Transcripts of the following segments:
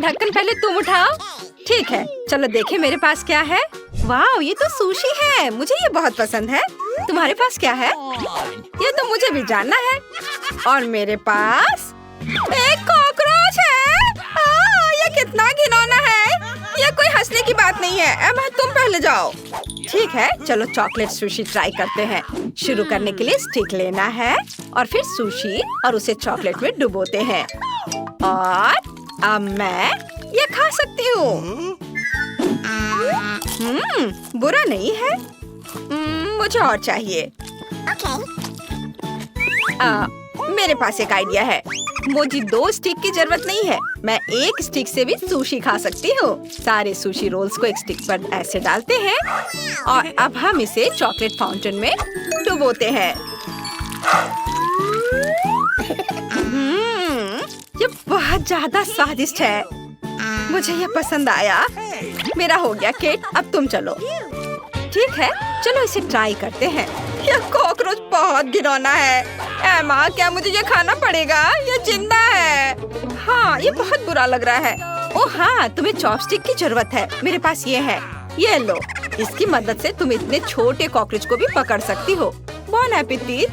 ढक्कन पहले तुम उठाओ। ठीक है, चलो देखे मेरे पास क्या है। वाह, ये तो सुशी है, मुझे ये बहुत पसंद है। तुम्हारे पास क्या है? ये तो मुझे भी जानना है। और मेरे पास एक कॉकरोच है। ये कितना घिनौना है। ये कोई हंसने की बात नहीं है। एमा, तुम पहले जाओ। ठीक है, चलो चॉकलेट सुशी ट्राई करते हैं। शुरू करने के लिए स्टिक लेना है और फिर सुशी और उसे चॉकलेट में डुबोते हैं। और अब मैं ये खा सकती हूँ। बुरा नहीं है। मुझे और चाहिए। मेरे पास एक आइडिया है। मुझे 2 स्टिक की जरूरत नहीं है। मैं एक स्टिक से भी सुशी खा सकती हूँ। सारे सुशी रोल्स को एक स्टिक पर ऐसे डालते हैं और अब हम इसे चॉकलेट फाउंटेन में डुबोते हैं। ये बहुत ज्यादा स्वादिष्ट है। मुझे ये पसंद आया। मेरा हो गया केट, अब तुम चलो। ठीक है, चलो इसे ट्राई करते हैं। ये कॉकरोच बहुत घिनौना है। एमा, क्या मुझे ये खाना पड़ेगा? ये जिंदा है। हाँ, ये बहुत बुरा लग रहा है। ओह हाँ, तुम्हें चॉपस्टिक की जरूरत है। मेरे पास ये है। ये लो, इसकी मदद से तुम इतने छोटे कॉकरोच को भी पकड़ सकती हो। बॉन एपेटिट।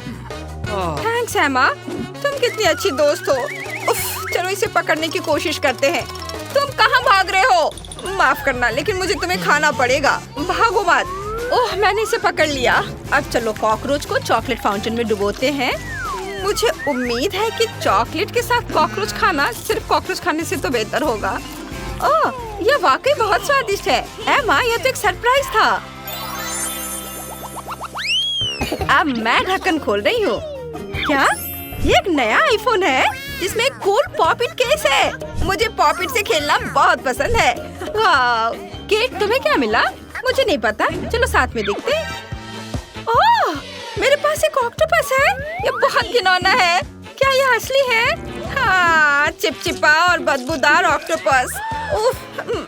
थैंक्स एमा, तुम कितनी अच्छी दोस्त हो। उफ, चलो इसे पकड़ने की कोशिश करते हैं। तुम कहाँ भाग रहे हो? माफ करना, लेकिन मुझे तुम्हें खाना पड़ेगा। भागो मत। ओह, मैंने इसे पकड़ लिया। अब चलो कॉकरोच को चॉकलेट फाउंटेन में डुबोते हैं। मुझे उम्मीद है कि चॉकलेट के साथ कॉकरोच खाना सिर्फ कॉकरोच खाने से तो बेहतर होगा। ओह, ये वाकई बहुत स्वादिष्ट है। एमा, ये तो एक सरप्राइज था। अब मैं ढक्कन खोल रही हूँ। क्या? ये एक नया आईफोन है जिसमें एक कूल पॉप-इट केस है। मुझे पॉप-इट से खेलना बहुत पसंद है। वाह, केट, तुम्हें क्या मिला? मुझे नहीं पता। चलो साथ में देखते हैं। ओह, मेरे पास एक ऑक्टोपस है। ये बहुत घिनौना है। क्या ये असली है? हाँ, चिपचिपा और बदबूदार ऑक्टोपस। उफ,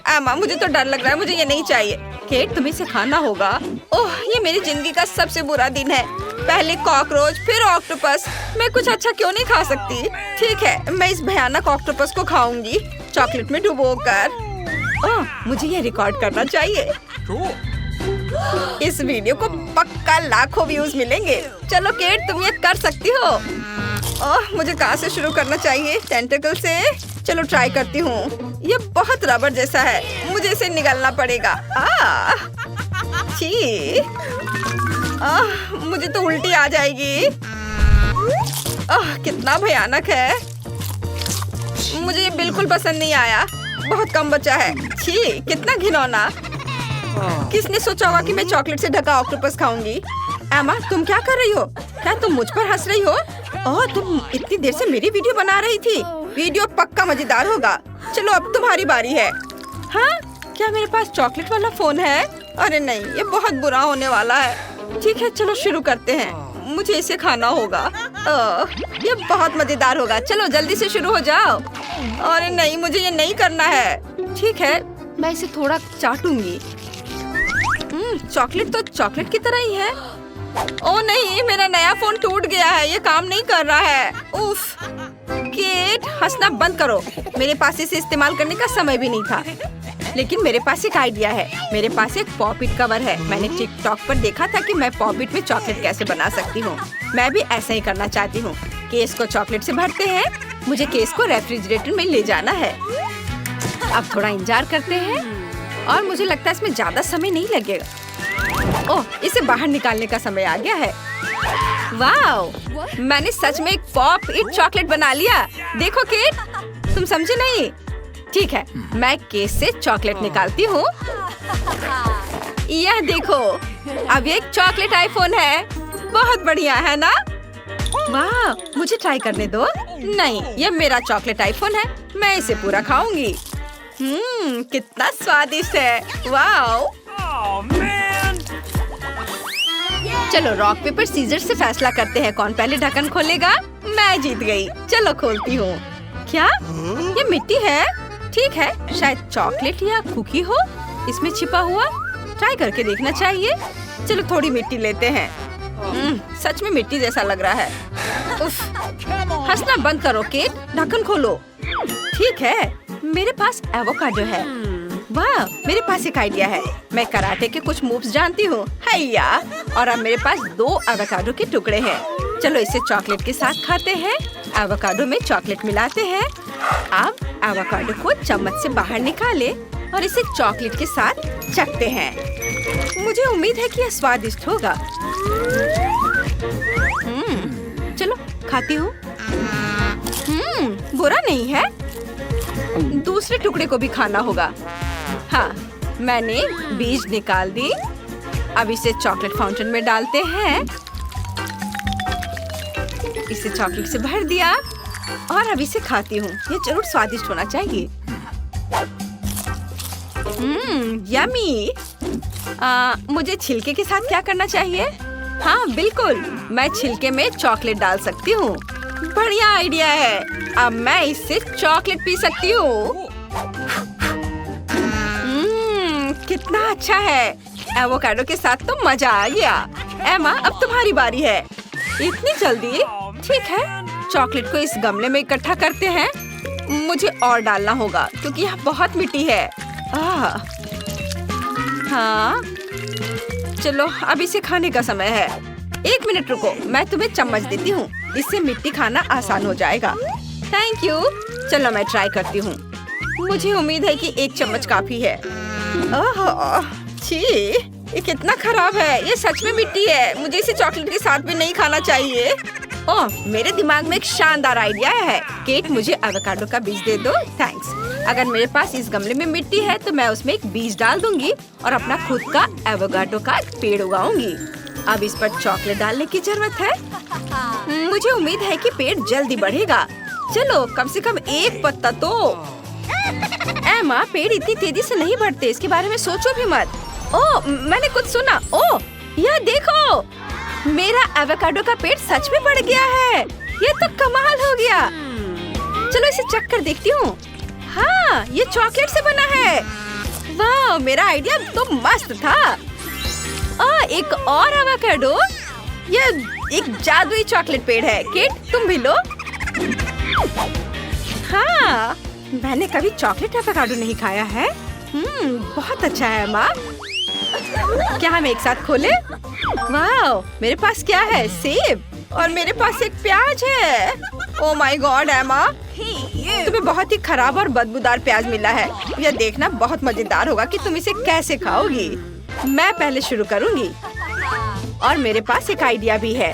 एमा, मुझे तो डर लग रहा है। मुझे ये नहीं चाहिए। केट, तुम्हें इसे खाना होगा। ओह, ये मेरी जिंदगी का सबसे बुरा दिन है। पहले कॉकरोच, फिर ऑक्टोपस। मैं कुछ अच्छा क्यों नहीं खा सकती? ठीक है, मैं इस भयानक ऑक्टोपस को खाऊंगी, चॉकलेट में डुबोकर। ओह, मुझे ये रिकॉर्ड करना चाहिए। इस वीडियो को पक्का लाखों व्यूज मिलेंगे। चलो केट, तुम ये कर सकती हो। ओह, मुझे कहाँ से शुरू करना चाहिए? टेंटिकल से? चलो ट्राई करती हूँ। ये बहुत रबर जैसा है। मुझे इसे निगलना पड़ेगा। छी, मुझे तो उल्टी आ जाएगी। कितना भयानक है। मुझे ये बिल्कुल पसंद नहीं आया। बहुत कम बचा है। छी, कितना घिनौना। किसने सोचा होगा कि मैं चॉकलेट से ढका ऑक्टोपस खाऊंगी? एमा, तुम क्या कर रही हो? क्या तुम मुझ पर हंस रही हो? ओह, तुम इतनी देर से मेरी वीडियो बना रही थी। वीडियो पक्का मजेदार होगा। चलो अब तुम्हारी बारी है। हाँ, क्या मेरे पास चॉकलेट वाला फोन है? अरे नहीं, ये बहुत बुरा होने वाला है। ठीक है, चलो शुरू करते हैं। मुझे इसे खाना होगा। ये बहुत मजेदार होगा। चलो जल्दी से शुरू हो जाओ। अरे नहीं, मुझे ये नहीं करना है। ठीक है, मैं इसे थोड़ा चाटूंगी। चॉकलेट तो चॉकलेट की तरह ही है। ओह नहीं, मेरा नया फोन टूट गया है। ये काम नहीं कर रहा है। उफ, केट, हंसना बंद करो। मेरे पास इसे इस्तेमाल करने का समय भी नहीं था। लेकिन मेरे पास एक आइडिया है। मेरे पास एक पॉप-इट कवर है। मैंने टिकटॉक पर देखा था कि मैं पॉप-इट में चॉकलेट कैसे बना सकती हूँ। मैं भी ऐसा ही करना चाहती हूँ। केस को चॉकलेट से भरते हैं। मुझे केस को रेफ्रिजरेटर में ले जाना है। अब थोड़ा इंतजार करते हैं और मुझे लगता है इसमें ज्यादा समय नहीं लगेगा। ओह, इसे बाहर निकालने का समय आ गया है। वाह, मैंने सच में एक पॉप-इट चॉकलेट बना लिया। देखो केट, तुम समझे नहीं? ठीक है, मैं केस से चॉकलेट निकालती हूँ। यह देखो, अब ये एक चॉकलेट आईफोन है। बहुत बढ़िया है ना? वाह, मुझे ट्राई करने दो। नहीं, ये मेरा चॉकलेट आईफोन है। मैं इसे पूरा खाऊंगी। कितना स्वादिष्ट है। वाह। चलो रॉक पेपर सीजर से फैसला करते हैं कौन पहले ढक्कन खोलेगा। मैं जीत गई। चलो खोलती हूँ। क्या ये मिट्टी है? ठीक है, शायद चॉकलेट या कुकी हो इसमें छिपा हुआ। ट्राई करके देखना चाहिए। चलो थोड़ी मिट्टी लेते हैं। सच में मिट्टी जैसा लग रहा है। उफ, हंसना बंद करो केट, ढक्कन खोलो। ठीक है, मेरे पास एवोकाडो है। वाह, मेरे पास एक आइडिया है। मैं कराटे के कुछ मूव्स जानती हूँ। हैया! और अब मेरे पास 2 एवोकाडो के टुकड़े हैं। चलो इसे चॉकलेट के साथ खाते हैं। एवोकाडो में चॉकलेट मिलाते हैं। अब एवोकाडो को चम्मच से बाहर निकाले और इसे चॉकलेट के साथ चखते हैं। मुझे उम्मीद है कि यह स्वादिष्ट होगा। चलो खाती हूँ। बुरा नहीं है। दूसरे टुकड़े को भी खाना होगा। हाँ, मैंने बीज निकाल दी। अब इसे चॉकलेट फाउंटेन में डालते हैं। इसे चॉकलेट से भर दिया और अब इसे खाती हूँ। ये जरूर स्वादिष्ट होना चाहिए। यम्मी। मुझे छिलके के साथ क्या करना चाहिए? हाँ बिल्कुल, मैं छिलके में चॉकलेट डाल सकती हूँ। बढ़िया आइडिया है। अब मैं इससे चॉकलेट पी सकती हूँ। कितना अच्छा है। एवोकाडो के साथ तो मजा आ गया। एमा, अब तुम्हारी बारी है। इतनी जल्दी? ठीक है, चॉकलेट को इस गमले में इकट्ठा करते हैं। मुझे और डालना होगा क्योंकि यहाँ बहुत मिट्टी है। हाँ, चलो अब इसे खाने का समय है। 1 मिनट रुको, मैं तुम्हें चम्मच देती हूँ। इससे मिट्टी खाना आसान हो जाएगा। Thank you. चलो मैं ट्राई करती हूँ। मुझे उम्मीद है कि 1 चम्मच काफी है। छी, ये कितना खराब है। ये सच में मिट्टी है। मुझे इसे चॉकलेट के साथ भी नहीं खाना चाहिए। ओह, मेरे दिमाग में एक शानदार आइडिया है। केट, मुझे एवोकाडो का बीज दे दो। थैंक्स। अगर मेरे पास इस गमले में मिट्टी है तो मैं उसमें एक बीज डाल दूंगी और अपना खुद का एवोकाडो का एक पेड़ उगाऊंगी। अब इस पर चॉकलेट डालने की जरूरत है। मुझे उम्मीद है कि पेड़ जल्दी बढ़ेगा। चलो कम से कम 1 पत्ता तो। एमा, पेड़ इतनी तेजी से नहीं बढ़ते, इसके बारे में सोचो भी मत। ओह, मैंने कुछ सुना। ओह, यह देखो, मेरा एवोकाडो का पेड़ सच में बढ़ गया है। ये तो कमाल हो गया। चलो इसे चख कर देखती हूँ। हाँ, ये चॉकलेट से बना है। वाह, मेरा आइडिया तो मस्त था। एक और एवोकाडो। यह एक जादुई चॉकलेट पेड़ है। केट, तुम भी लो। हाँ, मैंने कभी चॉकलेट एवोकाडो नहीं खाया है। बहुत अच्छा है माँ। क्या हम एक साथ खोले? वाह, मेरे पास क्या है? सेब और मेरे पास एक प्याज है। ओह माय गॉड एमा, तुम्हें बहुत ही खराब और बदबूदार प्याज मिला है। यह देखना बहुत मजेदार होगा कि तुम इसे कैसे खाओगी। मैं पहले शुरू करूंगी और मेरे पास एक आइडिया भी है।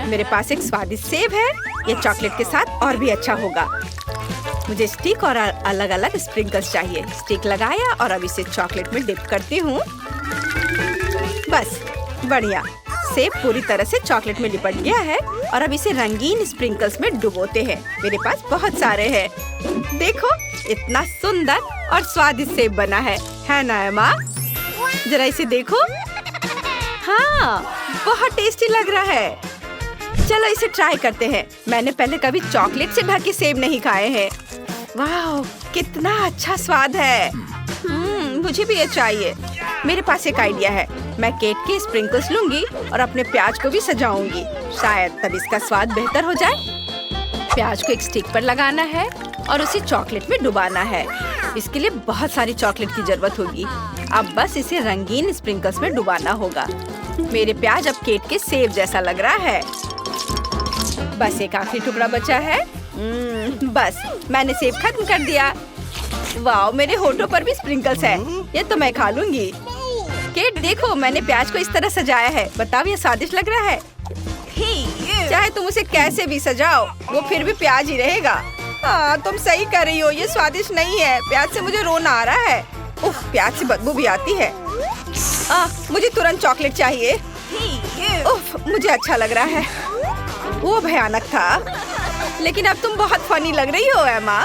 मेरे पास एक स्वादिष्ट सेब है। ये चॉकलेट के साथ और भी अच्छा होगा। मुझे स्टिक और अलग अलग स्प्रिंकल्स चाहिए। स्टिक लगाया और अब इसे चॉकलेट में डिप करती हूँ। बस, बढ़िया। सेब पूरी तरह से चॉकलेट में लिपट गया है और अब इसे रंगीन स्प्रिंकल्स में डुबोते हैं। मेरे पास बहुत सारे हैं। देखो, इतना सुंदर और स्वादिष्ट सेब बना है ना एमा? जरा इसे देखो। हाँ, बहुत टेस्टी लग रहा है। चलो इसे ट्राई करते हैं। मैंने पहले कभी चॉकलेट से ढके सेब नहीं खाए हैं। वाह, कितना अच्छा स्वाद है। मुझे भी ये चाहिए। मेरे पास एक आइडिया है। मैं केक के स्प्रिंकल्स लूंगी और अपने प्याज को भी सजाऊंगी। शायद तब इसका स्वाद बेहतर हो जाए। प्याज को एक स्टिक पर लगाना है और उसे चॉकलेट में डुबाना है। इसके लिए बहुत सारी चॉकलेट की जरूरत होगी। अब बस इसे रंगीन स्प्रिंकल्स में डुबाना होगा। मेरे प्याज अब केक के सेब जैसा लग रहा है। बस एक आखिरी टुकड़ा बचा है। बस, मैंने सेब खत्म कर दिया। वाह, मेरे होठों पर भी स्प्रिंकल्स है। ये तो मैं खा लूंगी। केट, देखो, मैंने प्याज को इस तरह सजाया है। बताओ, ये स्वादिष्ट लग रहा है? चाहे तुम उसे कैसे भी सजाओ, वो फिर भी प्याज ही रहेगा। हाँ, तुम सही कर रही हो। ये स्वादिष्ट नहीं है। प्याज से मुझे रोना आ रहा है। उफ, प्याज से बदबू भी आती है। मुझे तुरंत चॉकलेट चाहिए। उफ, मुझे अच्छा लग रहा है। वो भयानक था, लेकिन अब तुम बहुत फनी लग रही हो एमा।